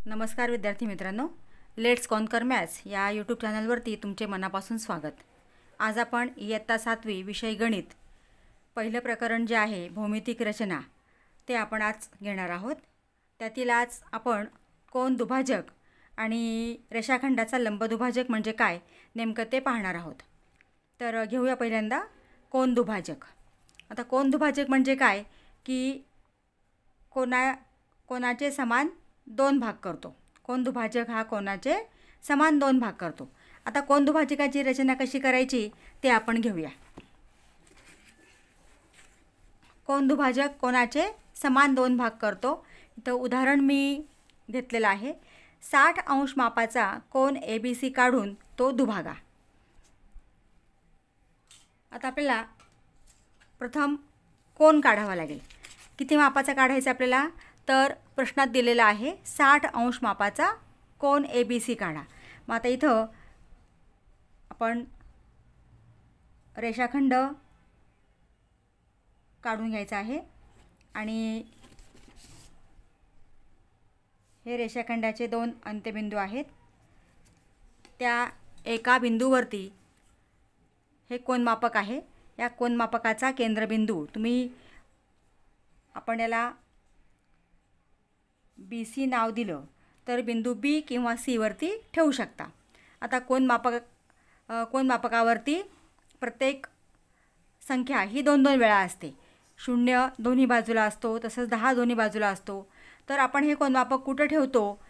नमस्कार विद्यार्थी मित्रांनो, लेट्स कॉन्कर मॅथ्स या यूट्यूब चॅनलवरती तुमचे मनापासून स्वागत। आज आपण इयत्ता 7वी विषय गणित पहिलं प्रकरण जे आहे भौमितिक रचना ते आपण आज घेणार आहोत। त्यातील आज आपण कोन दुभाजक आणि रेषाखंडाचा लंबदुभाजक म्हणजे काय नेमकं ते पाहणार आहोत। तर घेऊया पहिल्यांदा कोन दुभाजक। आता कोन दुभाजक म्हणजे काय की कोनाचे समान दोन भाग करतो। कोन दुभाजक हा कोनाचे समान दोन भाग करतो। आता कोन दुभाजकाची रचना कशी करायची ते आपण घेऊया। कोन दुभाजक कोनाचे समान दोन भाग करतो। इथं उदाहरण मी घेतलेलं आहे। 60 अंश मापाचा कोन ABC काढून तो दुभागा। आता आपल्याला प्रथम कोन काढावा लागेल। किती मापाचा काढायचा आपल्याला तर प्रश्नात दिलेला आहे 60 अंश मापाचा कोन ABC काढा। मग आता इथं आपण रेषाखंड काढून घ्यायचा आहे आणि हे रेषाखंडाचे दोन अंत्यबिंदू आहेत। त्या एका बिंदूवरती हे कोनमापक आहे। या कोनमापकाचा केंद्रबिंदू आपण याला BC नाव दिलं तर बिंदू B किंवा C वरती ठेवू शकता। आता कोनमापकावरती प्रत्येक संख्या ही दोन दोन वेळा असते। 0 दोन्ही बाजूला असतो, तसंच 10 दोन्ही बाजूला असतो। तर आपण हे कोनमापक कुठं ठेवतो,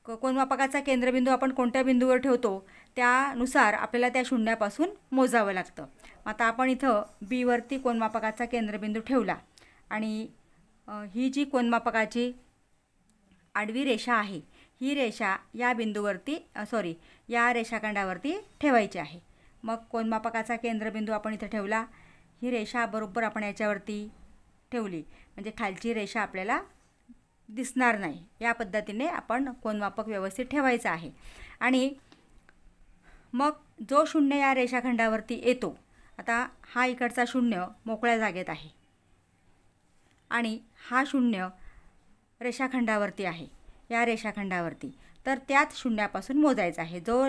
कोनमापकाचा केंद्रबिंदू आपण कोणत्या बिंदूवर ठेवतो त्यानुसार आपल्याला त्या शून्यापासून मोजावं लागतं। आता आपण इथं B वरती कोनमापकाचा केंद्रबिंदू ठेवला आणि ही जी कोनमापकाची आडवी रेषा आहे ही रेषा या बिंदूवरती या रेषाखंडावरती ठेवायची आहे। मग कोनमापकाचा केंद्रबिंदू आपण इथे ठेवला, ही रेषा बरोबर आपण याच्यावरती ठेवली म्हणजे खालची रेषा आपल्याला दिसणार नाही। या पद्धतीने आपण कोनमापक व्यवस्थित ठेवायचं आहे। आणि मग जो शून्य या रेषाखंडावरती येतो, आता हा इकडचा शून्य मोकळ्या जागेत आहे आणि हा शून्य रेषाखंडावरती आहे या रेषाखंडावरती, तर त्याच शून्यापासून मोजायचा आहे। जो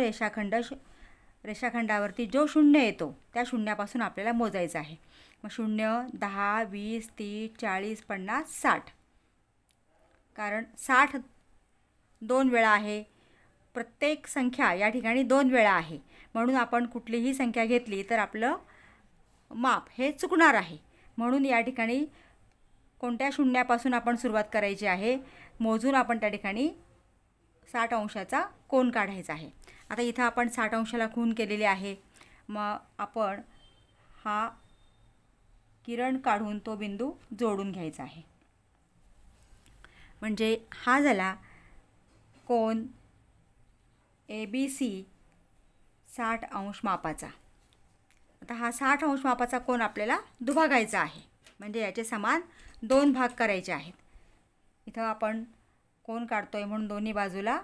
रेषाखंडावरती जो शून्य येतो त्या शून्यापासून आपल्याला मोजायचं आहे। मग 0 10 20 30 40 50 60, कारण 60 दोन वेळा आहे। प्रत्येक संख्या या ठिकाणी दोन वेळा आहे, म्हणून आपण कुठलीही संख्या घेतली तर आपलं माप हे चुकणार आहे। म्हणून या ठिकाणी कोणत्या शून्यापासून आपण सुरुवात करायची आहे, मोजून आपण त्या ठिकाणी 60 अंशाचा कोन काढायचा आहे। आता इथं आपण 60 अंशाला खूण केलेली आहे। मग आपण हा किरण काढून तो बिंदू जोडून घ्यायचा आहे। म्हणजे हा झाला कोन ABC 60 अंश मापाचा। आता हा 60 अंश मापाचा कोन आपल्याला दुभागायचा आहे, म्हणजे याचे समान दोन भाग करायचे आहेत। इथं आपण कोन काढतोय म्हणून दोन्ही बाजूला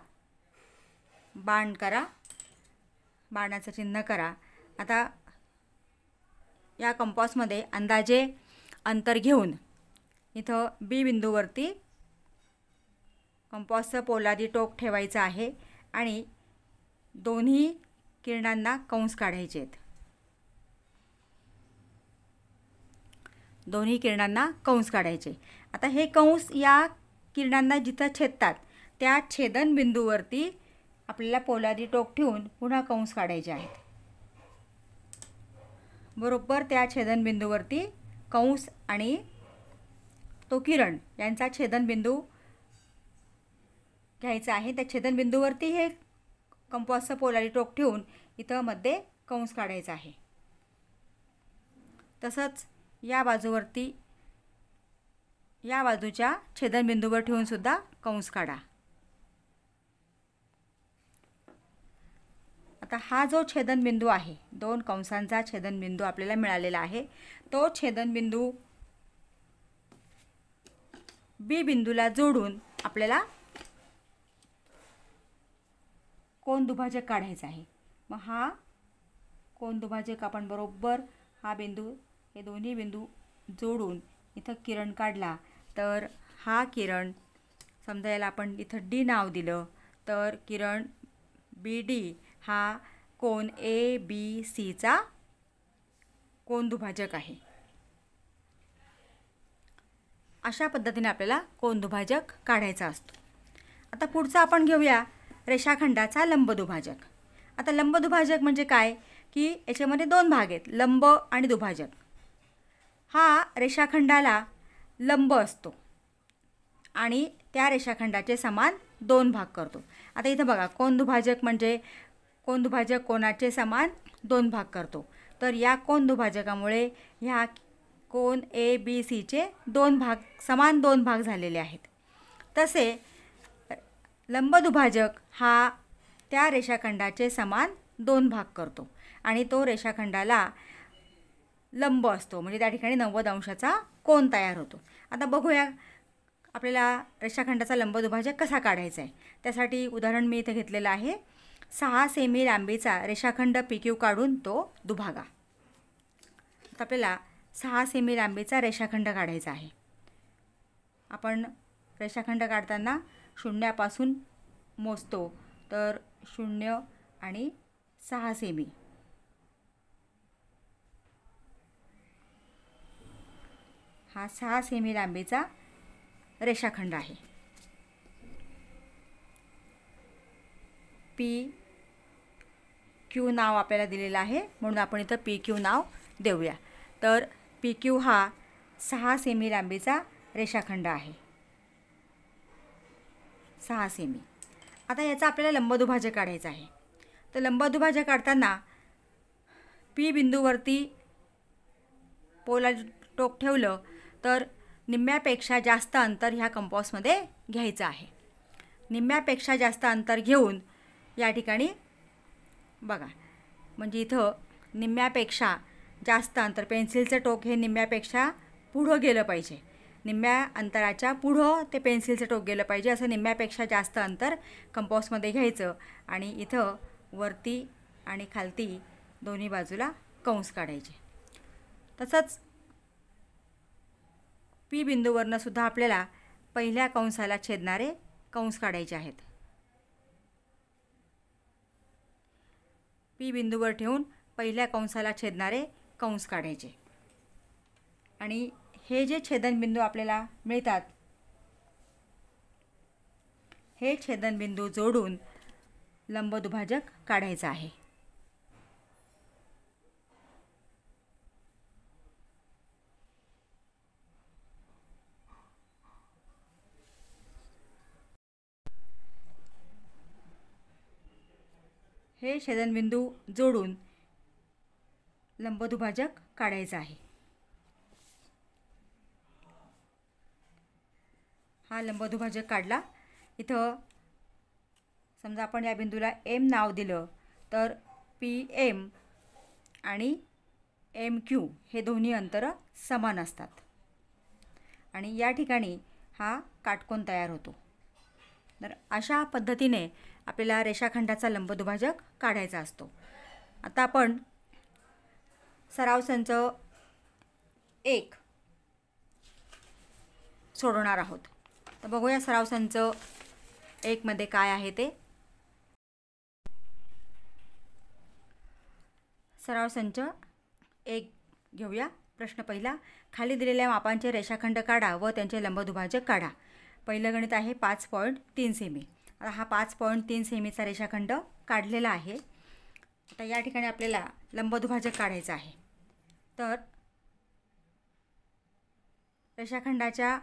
बाण करा, बाणाचं चिन्ह करा। आता या कंपासमध्ये अंदाजे अंतर घेऊन इथं B बिंदूवरती कंपासचं पोलादी टोक ठेवायचं आहे आणि दोन्ही किरणांना कंस काढायचे आहेत। दोन्ही किरणांना कंस काढायचे। आता हे कंस या किरणांना जिथं छेदतात त्या छेदन बिंदूवरती आपल्याला पोलादी टोक ठेवून पुन्हा कंस काढायचे आहेत। बरोबर त्या छेदन बिंदूवरती कंस आणि तो किरण यांचा छेदन बिंदू घ्यायचा आहे। त्या छेदन बिंदूवरती हे कंपासचं पोलादी टोक ठेवून इथं मध्ये कंस काढायचा आहे। तसंच या बाजूवरती या बाजूच्या छेदनबिंदूवर ठेवून सुद्धा कंस काढा। आता हा जो छेदनबिंदू आहे, दोन कंसांचा छेदनबिंदू आपल्याला मिळालेला आहे, तो छेदनबिंदू B बिंदूला जोडून आपल्याला कोन दुभाजक काढायचा आहे। मग हा कोन दुभाजक आपण बरोबर हा बिंदू हे दोन्ही बिंदू जोडून इथं किरण काढला तर हा किरण समजा याला आपण इथं डी नाव दिलं तर किरण बी डी हा कोन ए बी सीचा कोनदुभाजक आहे. अशा पद्धतीने आपल्याला कोनदुभाजक काढायचा असतो. आता पुढचा आपण घेऊया रेषाखंडाचा लंबदुभाजक. आता लंबदुभाजक म्हणजे काय की याच्यामध्ये दोन भाग आहेत, लंब आणि दुभाजक. हा रेषाखंडाला लंब असतो आणि त्या रेषाखंडाचे समान दोन भाग करतो. आता इथं बघा कोनदुभाजक म्हणजे कोनदुभाजक कोनाचे समान दोन भाग करतो. तर या कोनदुभाजकामुळे ह्या कोन ए बी सीचे समान दोन भाग झालेले आहेत. तसे लंबदुभाजक हा त्या रेषाखंडाचे समान दोन भाग करतो आणि तो रेषाखंडाला लंब असतो, म्हणजे त्या ठिकाणी 90 अंशाचा कोन तयार होतो. आता बघूया आपल्याला रेषाखंडाचा लंबदुभाजक कसा काढायचा आहे. त्यासाठी उदाहरण मी इथे घेतलेलं आहे. 6 सेमी लांबीचा रेषाखंड PQ काढून तो दुभागा. आता आपल्याला 6 सेमी लांबीचा रेषाखंड काढायचा आहे. आपण रेषाखंड काढताना शून्यापासून मोजतो, तर 0 आणि 6 सेमी. हा 6 सेमी लांबीचा रेषाखंड आहे. PQ नाव आपल्याला दिलेलं आहे म्हणून आपण इथं PQ नाव देऊया. तर PQ हा 6 सेमी लांबीचा रेषाखंड आहे. 6 सेमी. आता याचा आपल्याला लंबदुभाजक काढायचा आहे. तर लंबदुभाजक काढताना P बिंदूवरती पोलाद टोक ठेवलं तर निम्म्यापेक्षा जास्त अंतर ह्या कंपासमध्ये घ्यायचं आहे. निम्म्यापेक्षा जास्त अंतर घेऊन या ठिकाणी बघा, म्हणजे इथं निम्म्यापेक्षा जास्त अंतर, पेन्सिलचं टोक हे निम्म्यापेक्षा पुढं गेलं पाहिजे. निम्म्या अंतराच्या पुढं ते पेन्सिलचं टोक गेलं पाहिजे. असं निम्म्यापेक्षा जास्त अंतर कंपासमध्ये घ्यायचं आणि इथं वरती आणि खालती दोन्ही बाजूला कंस काढायचे. तसंच P बिंदूवरनं सुद्धा आपल्याला पहिल्या कंसाला छेदणारे कंस काढायचे आहेत. P बिंदूवर ठेवून पहिल्या कंसाला छेदणारे कंस काढायचे आणि हे जे छेदनबिंदू आपल्याला मिळतात हे छेदनबिंदू जोडून लंबदुभाजक काढायचं आहे. हे छेदनबिंदू जोडून लंबदुभाजक काढायचं आहे. हा लंबदुभाजक काढला. इथं समजा आपण या बिंदूला M नाव दिलं तर PM आणि MQ हे दोन्ही अंतर समान असतात आणि या ठिकाणी हा काटकोन तयार होतो. तर अशा पद्धतीने आपल्याला रेषाखंडाचा लंबदुभाजक काढायचा असतो. आता आपण सराव संच 1 सोडवणार आहोत. तर बघूया सराव संच 1 मध्ये काय आहे ते. सराव संच 1 घेऊया. प्रश्न पहिला, खाली दिलेल्या मापांचे रेषाखंड काढा व त्यांचे लंबदुभाजक काढा. पहिलं गणित आहे 5.3 सेमी. आता हा 5.3 सेमीचा रेषाखंड काढलेला आहे. आता या ठिकाणी आपल्याला लंबदुभाजक काढायचा आहे. तर रेषाखंडाच्या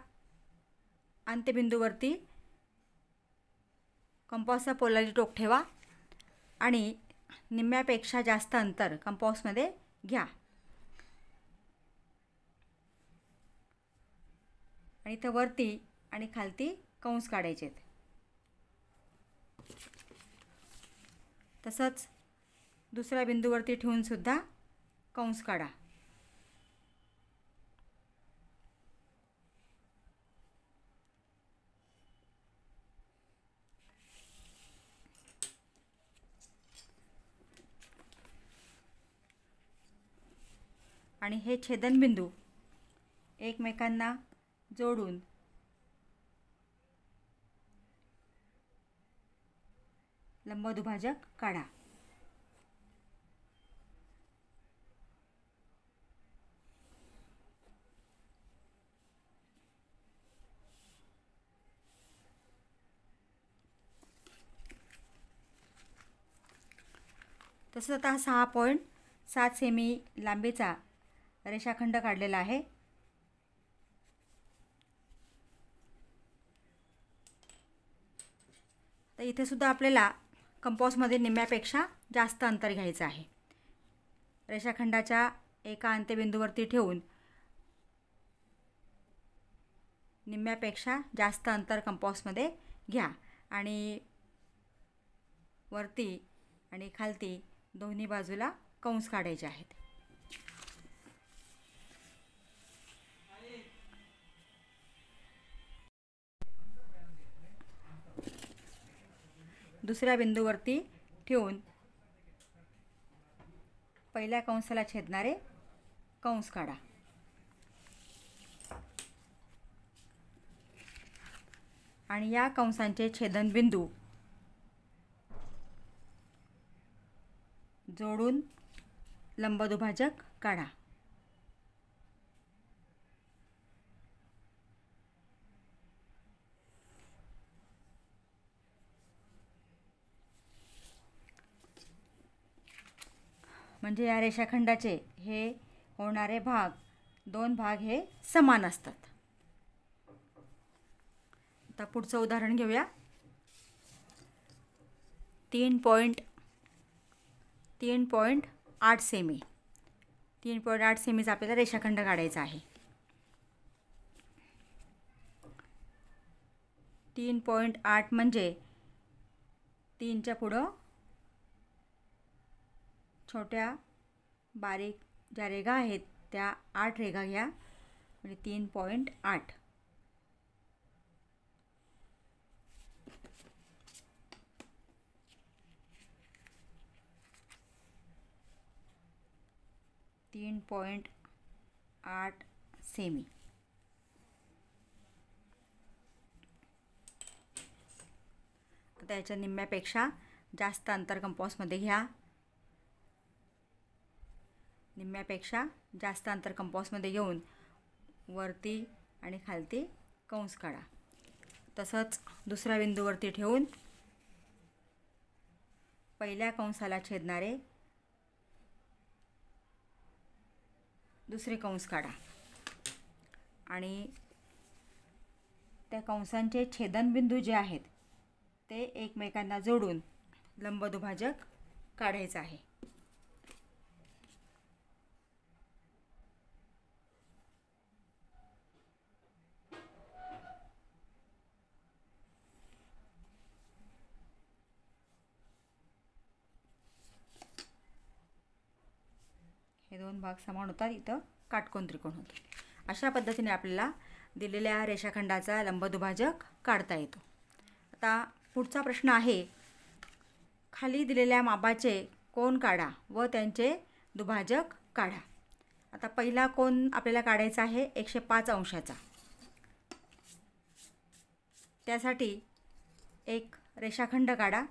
अंत्यबिंदूवरती कंपासचा पोलादी टोक ठेवा आणि निम्म्यापेक्षा जास्त अंतर कंपासमध्ये घ्या आणि इथं वरती आणि खालती कंस काढायचे. तसंच दुसऱ्या बिंदूवरती ठेवून सुद्धा कंस काढा. आणि हे छेदनबिंदू एकमेकांना जोडून लंबदुभाजक काढा. तसंच आता हा 6.7 सेमी लांबीचा रेषाखंड काढलेला आहे. तर इथे सुद्धा आपल्याला कंपासमध्ये निम्म्यापेक्षा जास्त अंतर घ्यायचं आहे. रेषाखंडाच्या एका अंत्यबिंदूवरती ठेवून निम्म्यापेक्षा जास्त अंतर कंपासमध्ये घ्या आणि वरती आणि खालती दोन्ही बाजूला कंस काढायचे आहेत. दुसऱ्या बिंदूवरती ठेवून पहिल्या कंसाला छेदणारे कंस काढा. आणि या कंसांचे छेदनबिंदू जोडून लंबदुभाजक काढा. म्हणजे या रेषाखंडाचे हे होणारे भाग, दोन भाग हे समान असतात. आता पुढचं उदाहरण घेऊया. 3.8 सेमी 3.8 सेमीचा आपल्याला रेषाखंड काढायचा आहे. 3.8 म्हणजे 3च्या पुढं छोट्या बारीक ज्या रेघा आहेत त्या 8 रेघा घ्या, म्हणजे 3.8. सेमी. आता याच्या निम्म्यापेक्षा जास्त अंतर कंपासमध्ये घ्या. निम्म्यापेक्षा जास्त अंतर कंपासमध्ये घेऊन वरती आणि खालती कंस काढा. तसंच दुसऱ्या बिंदूवरती ठेवून पहिल्या कंसाला छेदणारे दुसरे कंस काढा आणि त्या कंसांचे छेदनबिंदू जे आहेत ते एकमेकांना जोडून लंबदुभाजक काढायचं आहे. हे दोन भाग समान होतात, इथं काटकोन त्रिकोण होतो. अशा पद्धतीने आपल्याला दिलेल्या रेषाखंडाचा लंबदुभाजक काढता येतो. आता पुढचा प्रश्न आहे, खाली दिलेल्या मापाचे कोन काढा व त्यांचे दुभाजक काढा. आता पहिला कोन आपल्याला काढायचा आहे 105 अंशाचा. त्यासाठी एक रेषाखंड काढा.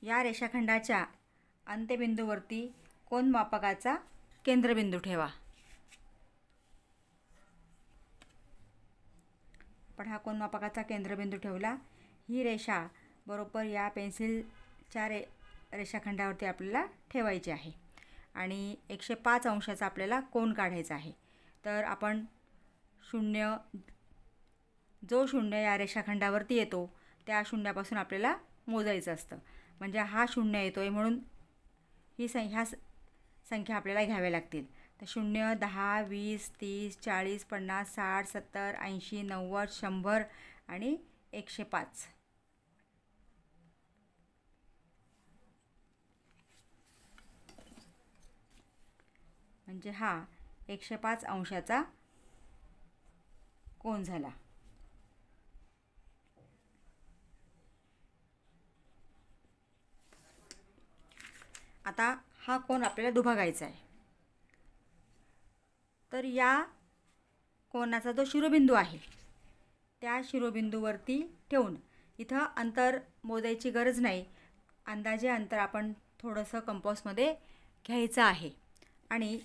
या रेषाखंडाच्या अंत्यबिंदूवरती कोनमापकाचा केंद्रबिंदू ठेवा. आपण हा कोनमापकाचा केंद्रबिंदू ठेवला. ही रेषा बरोबर या पेन्सिलच्या रेषाखंडावरती आपल्याला ठेवायची आहे आणि 105 अंशाचा आपल्याला कोन काढायचा आहे. तर आपण जो शून्य या रेषाखंडावरती येतो त्या शून्यापासून आपल्याला मोजायचं असतं. म्हणजे हा शून्य येतो आहे म्हणून ह्या संख्या आपल्याला घ्याव्या लागतील. तर 0, 10, 20, 30, 40, 50, 60, 70, 80, 90, 100 आणि 105. म्हणजे हा 105 अंशाचा कोन झाला. आता हा कोन आपल्याला दुभागायचा आहे. तर या कोनाचा जो शिरोबिंदू आहे त्या शिरोबिंदूवरती ठेवून इथं अंतर मोजायची गरज नाही. अंदाजे अंतर आपण थोडंसं कंपासमध्ये घ्यायचं आहे आणि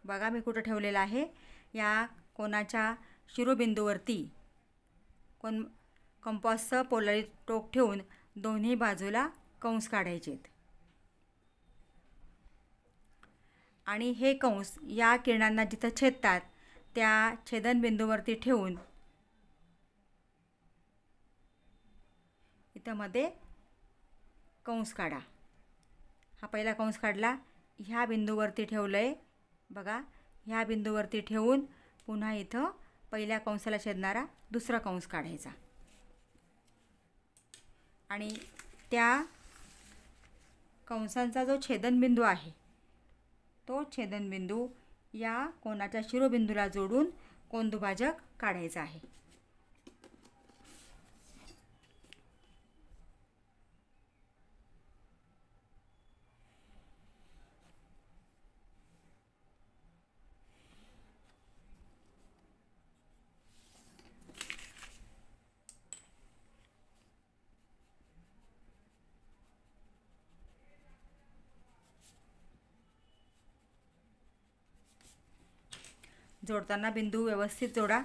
बघा मी कुठं ठेवलेलं आहे. या कोनाच्या शिरोबिंदूवरती कंपासचं पोलरी टोक ठेवून दोन्ही बाजूला कंस काढायचे आहेत आणि हे कंस या किरणांना जिथं छेदतात त्या छेदनबिंदूवरती ठेवून इथं मध्ये कंस काढा. हा पहिला कंस काढला, ह्या बिंदूवरती ठेवलं आहे बघा. ह्या बिंदूवरती ठेवून पुन्हा इथं पहिल्या कंसाला छेदणारा दुसरा कंस काढायचा आणि त्या कंसांचा जो छेदनबिंदू आहे तो छेदनबिंदू या कोनाच्या शिरोबिंदूला जोडून कोनदुभाजक काढायचा आहे. जोडताना बिंदू व्यवस्थित जोडा.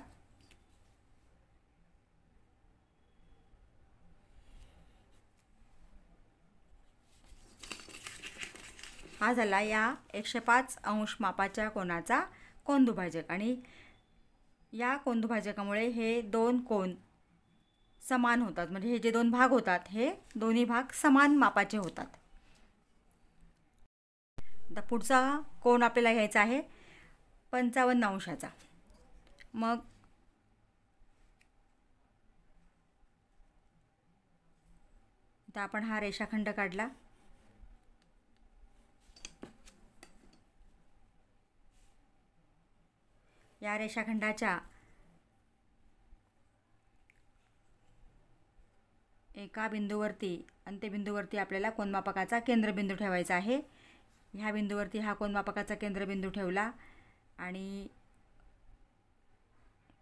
हा झाला या 105 अंश मापाच्या कोनाचा कोनदुभाजक आणि या कोनदुभाजकामुळे हे दोन कोन समान होतात. म्हणजे हे जे दोन भाग होतात हे दोन्ही भाग समान मापाचे होतात. आता पुढचा कोन आपल्याला घ्यायचा आहे 55 अंशाचा. मग आता आपण हा रेषाखंड काढला. या रेषाखंडाच्या एका बिंदूवरती अंत्यबिंदूवरती आपल्याला कोनमापकाचा केंद्रबिंदू ठेवायचा आहे. ह्या बिंदूवरती हा कोनमापकाचा केंद्रबिंदू ठेवला आणि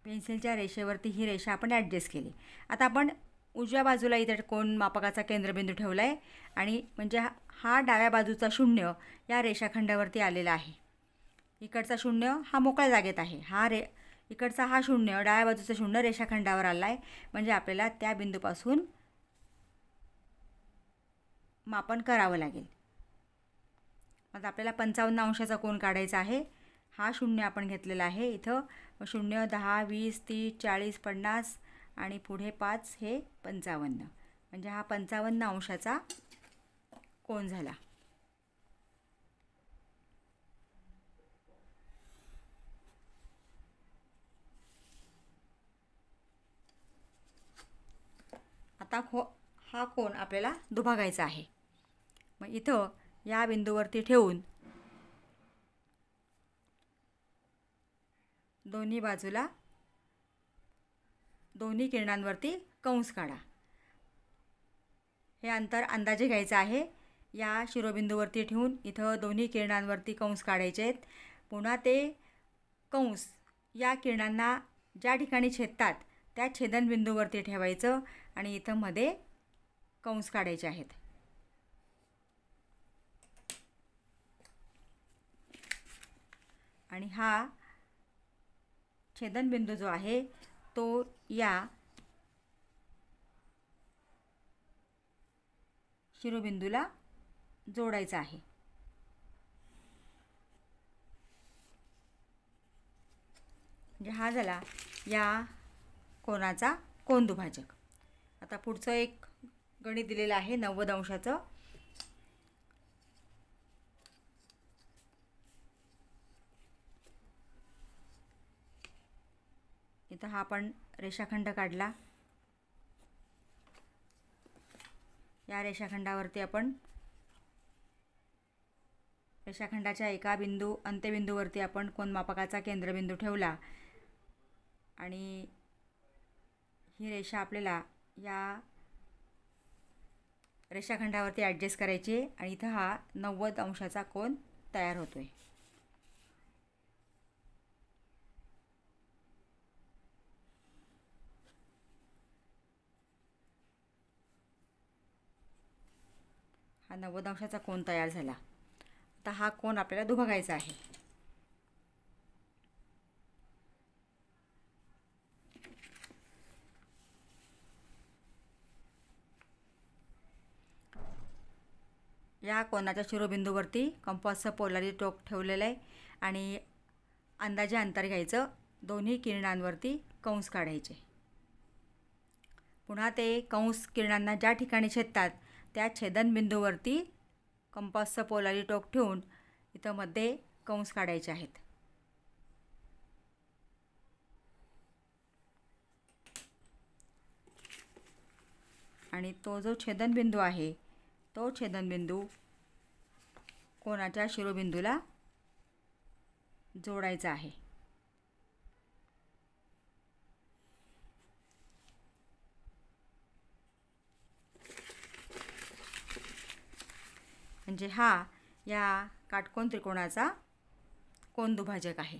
पेन्सिलच्या रेषेवरती ही रेषा आपण ॲडजस्ट केली. आता आपण उजव्या बाजूला इथे कोनमापकाचा केंद्रबिंदू ठेवला आहे आणि म्हणजे हा डाव्या बाजूचा शून्य या रेषाखंडावरती आलेला आहे. इकडचा शून्य हा मोकळ्या जागेत आहे. इकडचा हा शून्य डाव्या बाजूचा शून्य रेषाखंडावर आला आहे. म्हणजे आपल्याला त्या बिंदूपासून मापन करावं लागेल. आता आपल्याला 55 अंशाचा कोन काढायचा आहे. हा शून्य आपण घेतलेला आहे. इथं 0, 10, 20, 30, 40, 50 आणि पुढे 5 हे 55. म्हणजे हा 55 अंशाचा कोन झाला. आता हा कोन आपल्याला दुभागायचा आहे. मग इथं या बिंदूवरती ठेवून दोन्ही बाजूला दोन्ही किरणांवरती कंस काढा. हे अंतर अंदाजे घ्यायचं आहे. या शिरोबिंदूवरती ठेवून इथं दोन्ही किरणांवरती कंस काढायचे आहेत. पुन्हा ते कंस या किरणांना ज्या ठिकाणी छेदतात त्या छेदनबिंदूवरती ठेवायचं आणि इथं मध्ये कंस काढायचे आहेत. आणि हा छेदनबिंदू जो आहे तो या शिरोबिंदूला जोडायचा आहे. म्हणजे हा झाला या कोनाचा कोनदुभाजक. आता पुढचं एक गणित दिलेलं आहे 90 अंशाचं. इथं हा आपण रेषाखंड काढला. या रेषाखंडावरती आपण रेषाखंडाच्या एका अंत्यबिंदूवरती आपण कोनमापकाचा केंद्रबिंदू ठेवला आणि ही रेषा आपल्याला या रेषाखंडावरती ॲडजस्ट करायची आणि इथं हा 90 अंशाचा कोन तयार होतो आहे. हा 90 अंशाचा कोन तयार झाला. आता हा कोन आपल्याला दुभागायचा आहे. या कोनाच्या शिरोबिंदूवरती कंपासचं पोलॅरिटी टोक ठेवलेलं आहे आणि अंदाजे अंतर घ्यायचं. दोन्ही किरणांवरती कंस काढायचे. पुन्हा ते कंस किरणांना ज्या ठिकाणी छेदतात त्या छेदनबिंदूवरती कंपासचं पोलॅरिटी टोक ठेवून इथं मध्ये कंस काढायचे आहेत. आणि तो जो छेदनबिंदू आहे तो छेदनबिंदू कोनाच्या शिरोबिंदूला जोडायचा आहे. म्हणजे हा या काटकोन त्रिकोणाचा कोन दुभाजक आहे.